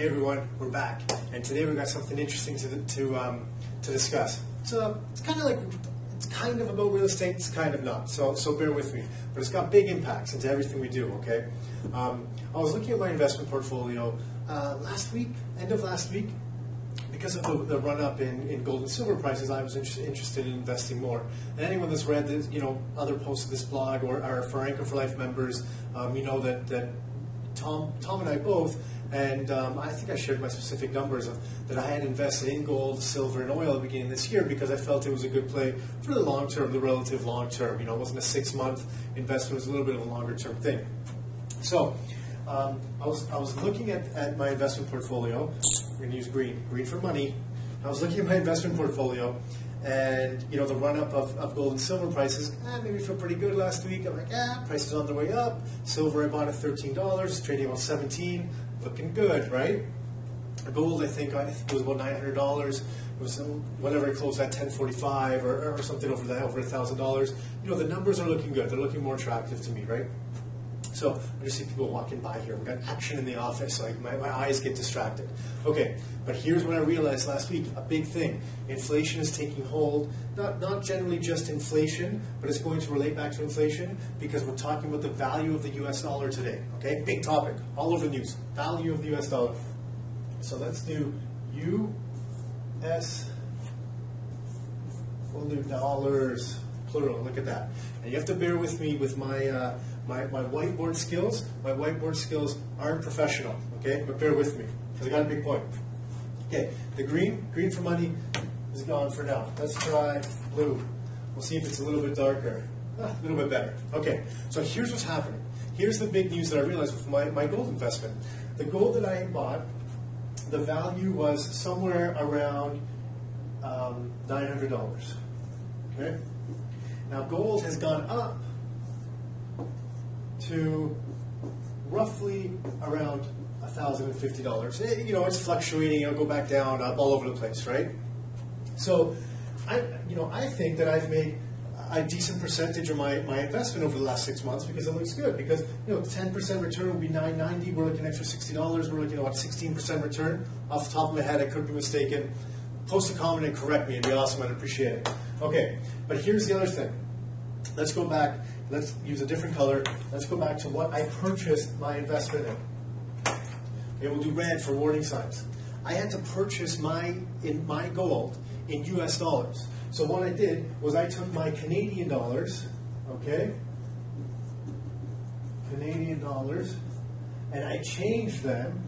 Hey everyone, we're back, and today we've got something interesting to discuss. It's kind of about real estate, it's kind of not. So bear with me. But it's got big impacts into everything we do. Okay. I was looking at my investment portfolio last week, end of last week, because of the run up in gold and silver prices. I was interested in investing more. And anyone that's read this, other posts of this blog or for Anchor for Life members, you know that Tom and I both. And I think I shared my specific numbers that I had invested in gold, silver, and oil at the beginning of this year because I felt it was a good play for the long term, the relative long term. It wasn't a 6-month investment; it was a little bit of a longer term thing. So I was looking at my investment portfolio. We're going to use green for money. I was looking at my investment portfolio, and the run up of gold and silver prices maybe feel pretty good last week. I'm like, prices on their way up. Silver I bought at $13, trading about $17. Looking good, right? Gold, I think it was about $900. It was whatever it closed at, $1045 or something over $1,000. The numbers are looking good. They're looking more attractive to me, right? So I just see people walking by here. We've got action in the office, so my eyes get distracted. Okay, but here's what I realized last week, a big thing. Inflation is taking hold, not generally just inflation, but it's going to relate back to inflation because we're talking about the value of the US dollar today. Okay, big topic, all over the news, value of the US dollar. So let's do US, we'll do dollars, plural, look at that. And you have to bear with me with my my whiteboard skills. My whiteboard skills aren't professional, okay? But bear with me, because I got a big point. Okay, the green for money is gone for now. Let's try blue. We'll see if it's a little bit darker. A little bit better. Okay, so here's what's happening. Here's the big news that I realized with my gold investment. The gold that I had bought, the value was somewhere around $900. Okay? Now gold has gone up to roughly around $1,050. It's fluctuating. It'll go back down, up, all over the place, right? So, I think that I've made a decent percentage of my investment over the last 6 months because it looks good. Because 10% return would be $990. We're looking at extra $60. We're looking at 16% return. Off the top of my head, I could be mistaken. Post a comment and correct me. It'd be awesome. I'd appreciate it. Okay, but here's the other thing. Let's go back. Let's use a different color. Let's go back to what I purchased my investment in. Okay, we'll do red for warning signs. I had to purchase my gold in US dollars. So what I did was I took my Canadian dollars, okay, Canadian dollars, and I changed them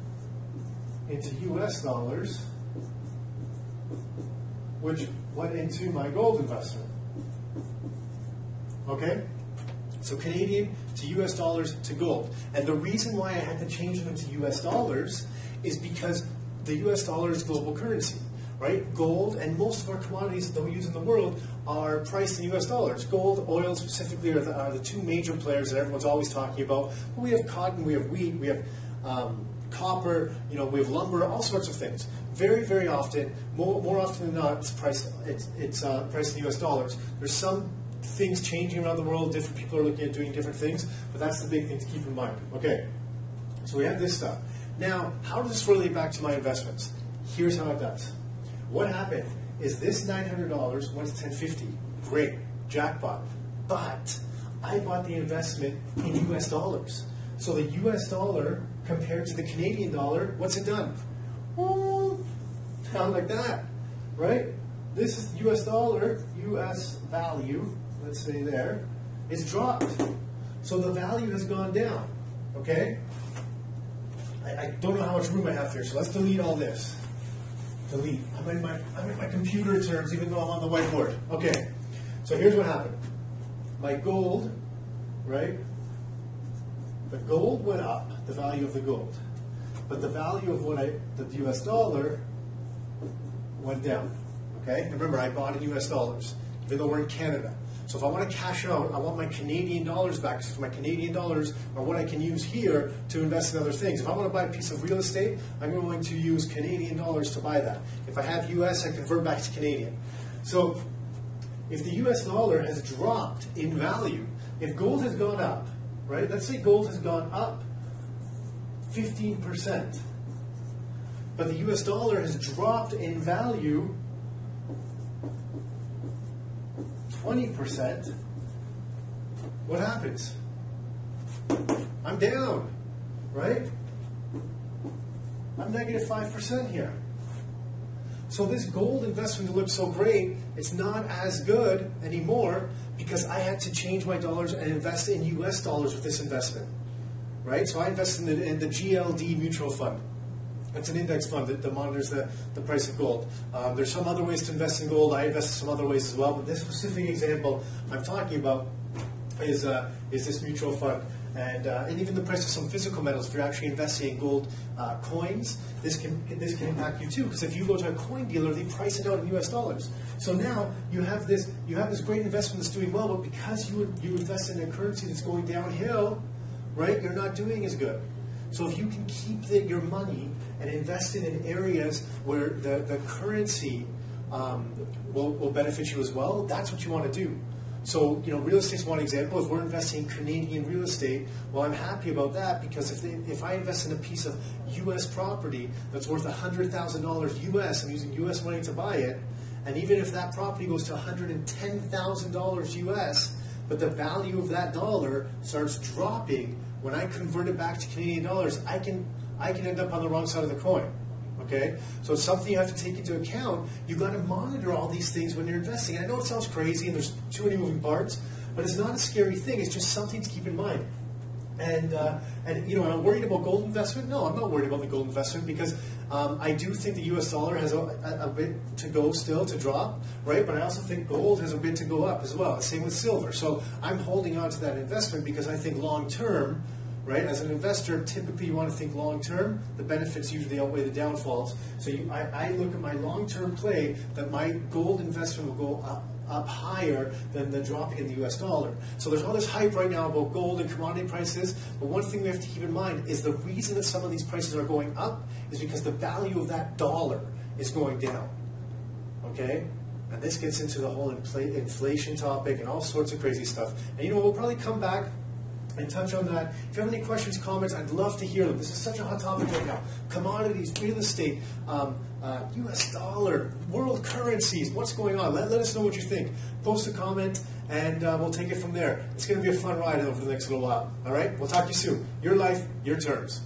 into US dollars, which went into my gold investment. Okay? So Canadian to US dollars to gold. And the reason why I had to change them to US dollars is because the US dollar is global currency, right? Gold and most of our commodities that we use in the world are priced in US dollars. Gold, oil specifically are the two major players that everyone's always talking about. But we have cotton, we have wheat, we have copper, we have lumber, all sorts of things. Very, very often, more often than not, it's priced in US dollars. There's some things changing around the world, different people are looking at doing different things, but that's the big thing to keep in mind. Okay, so we have this stuff. Now, how does this relate back to my investments? Here's how it does. What happened is this $900 went to $1,050. Great, jackpot. But I bought the investment in US dollars. So the US dollar compared to the Canadian dollar, what's it done? Down like that, right? This is US dollar, US value, let's say there, is dropped. So the value has gone down, okay? I don't know how much room I have here, so let's delete all this. Delete. I'm in my computer terms, even though I'm on the whiteboard. Okay, so here's what happened. My gold, right? The gold went up, the value of the gold. But the value of the US dollar went down. Okay? And remember, I bought in US dollars, even though we're in Canada. So if I want to cash out, I want my Canadian dollars back, because my Canadian dollars are what I can use here to invest in other things. If I want to buy a piece of real estate, I'm going to use Canadian dollars to buy that. If I have US, I convert back to Canadian. So if the US dollar has dropped in value, if gold has gone up, right? Let's say gold has gone up 15%. but the US dollar has dropped in value 20%, what happens? I'm down, right? I'm negative 5% here. So this gold investment that looks so great, it's not as good anymore because I had to change my dollars and invest in US dollars with this investment, right? So I invested in the GLD mutual fund. It's an index fund that monitors the price of gold. There's some other ways to invest in gold. I invest in some other ways as well, but this specific example I'm talking about is this mutual fund. And even the price of some physical metals, if you're actually investing in gold coins, this can impact you too. Because if you go to a coin dealer, they price it out in US dollars. So now you have this great investment that's doing well, but because you invest in a currency that's going downhill, right, you're not doing as good. So if you can keep your money and invest it in areas where the currency will benefit you as well, that's what you want to do. So, real estate's one example. If we're investing in Canadian real estate, well, I'm happy about that because if I invest in a piece of U.S. property that's worth $100,000 U.S., I'm using U.S. money to buy it, and even if that property goes to $110,000 U.S., but the value of that dollar starts dropping, when I convert it back to Canadian dollars, I can end up on the wrong side of the coin. Okay, so it's something you have to take into account. You've got to monitor all these things when you're investing. I know it sounds crazy and there's too many moving parts, but it's not a scary thing. It's just something to keep in mind. And am I worried about gold investment? No, I'm not worried about the gold investment because I do think the U.S. dollar has a bit to go still to drop, right? But I also think gold has a bit to go up as well. Same with silver. So I'm holding on to that investment because I think long term, right? As an investor, typically you want to think long term. The benefits usually outweigh the downfalls. So I look at my long term play that my gold investment will go up higher than the dropping in the US dollar. So there's all this hype right now about gold and commodity prices, but one thing we have to keep in mind is the reason that some of these prices are going up is because the value of that dollar is going down. Okay? And this gets into the whole inflation topic and all sorts of crazy stuff. And we'll probably come back and touch on that. If you have any questions, comments, I'd love to hear them. This is such a hot topic right now. Commodities, real estate, US dollar, world currencies, what's going on? Let us know what you think. Post a comment, and we'll take it from there. It's going to be a fun ride over the next little while. All right? We'll talk to you soon. Your life, your terms.